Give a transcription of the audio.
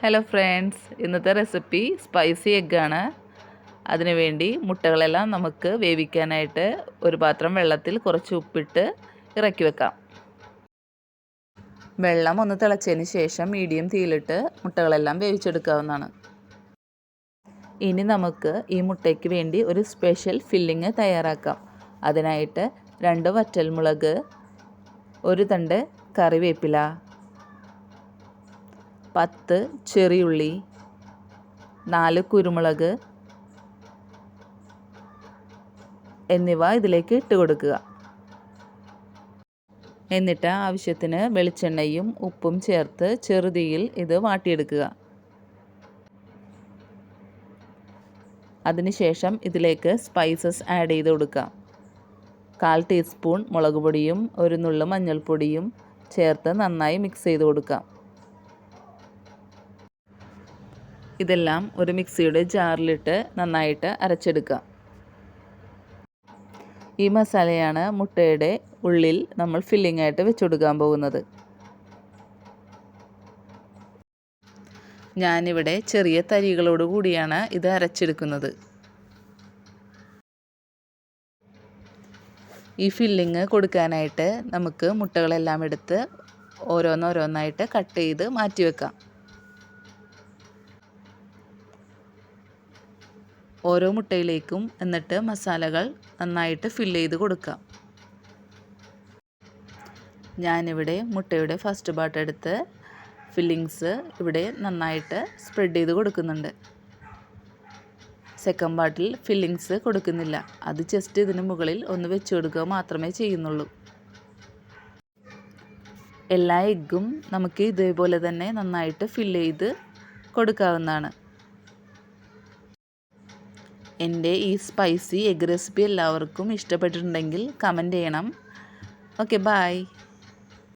Hello friends, ഇന്നത്തെ recipe spicy എഗ്ഗാണ്. അതിനുവേണ്ടി മുട്ടകളെല്ലാം നമുക്ക് വേവിക്കാനായിട്ട് ഒരു പാത്രം വെള്ളത്തിൽ കുറച്ച് ഉപ്പിട്ട് ഇറക്കി വെക്കാം. വെള്ളം ഒന്ന് തിളച്ചതിന് ശേഷം മീഡിയം തീയിലിട്ട് മുട്ടകളെല്ലാം വേവിച്ചെടുക്കാവുന്നതാണ്. ഇനി നമുക്ക് ഈ മുട്ടയ്ക്ക് വേണ്ടി ഒരു സ്പെഷ്യൽ ഫില്ലിങ് തയ്യാറാക്കാം. അതിനായിട്ട് 2 വറ്റൽമുളക്, 1 തണ്ട് കറിവേപ്പില, 10 ചെറിയുള്ളി, 4 കുരുമുളക് എന്നിവ ഇതിലേക്ക് ഇട്ട് കൊടുക്കുക. എന്നിട്ട് ആവശ്യത്തിന് വെളിച്ചെണ്ണയും ഉപ്പും ചേർത്ത് ചെറുതീയിൽ ഇത് വാട്ടിയെടുക്കുക. അതിനുശേഷം ഇതിലേക്ക് സ്പൈസസ് ആഡ് ചെയ്ത് കൊടുക്കാം. 1/4 ടീസ്പൂൺ മുളക് പൊടിയും 1 നുള്ള് മഞ്ഞൾപ്പൊടിയും ചേർത്ത് നന്നായി മിക്സ് ചെയ്ത് കൊടുക്കാം. ഇതെല്ലാം ഒരു മിക്സിയുടെ ജാറിലിട്ട് നന്നായിട്ട് അരച്ചെടുക്കാം. ഈ മസാലയാണ് മുട്ടയുടെ ഉള്ളിൽ നമ്മൾ ഫില്ലിംഗ് ആയിട്ട് വെച്ച് കൊടുക്കാൻ പോകുന്നത്. ഞാനിവിടെ ചെറിയ തരികളോട് കൂടിയാണ് ഇത് അരച്ചെടുക്കുന്നത്. ഈ ഫില്ലിങ് കൊടുക്കാനായിട്ട് നമുക്ക് മുട്ടകളെല്ലാം എടുത്ത് ഓരോന്നോരോന്നായിട്ട് കട്ട് ചെയ്ത് മാറ്റി വെക്കാം. ഓരോ മുട്ടയിലേക്കും എന്നിട്ട് മസാലകൾ നന്നായിട്ട് ഫില്ല് ചെയ്ത് കൊടുക്കാം. ഞാനിവിടെ മുട്ടയുടെ ഫസ്റ്റ് പാർട്ട് എടുത്ത് ഫില്ലിങ്സ് ഇവിടെ നന്നായിട്ട് സ്പ്രെഡ് ചെയ്ത് കൊടുക്കുന്നുണ്ട്. സെക്കൻഡ് പാർട്ടിൽ ഫില്ലിങ്സ് കൊടുക്കുന്നില്ല. അത് ജസ്റ്റ് ഇതിന് മുകളിൽ ഒന്ന് വെച്ച് കൊടുക്കുക മാത്രമേ ചെയ്യുന്നുള്ളൂ. എല്ലാ എഗ്ഗും നമുക്ക് ഇതേപോലെ തന്നെ നന്നായിട്ട് ഫില്ല് ചെയ്ത് കൊടുക്കാവുന്നതാണ്. എൻ്റെ ഈ സ്പൈസി എഗ് റെസിപ്പി എല്ലാവർക്കും ഇഷ്ടപ്പെട്ടിട്ടുണ്ടെങ്കിൽ കമൻറ്റ് ചെയ്യണം. Okay, by.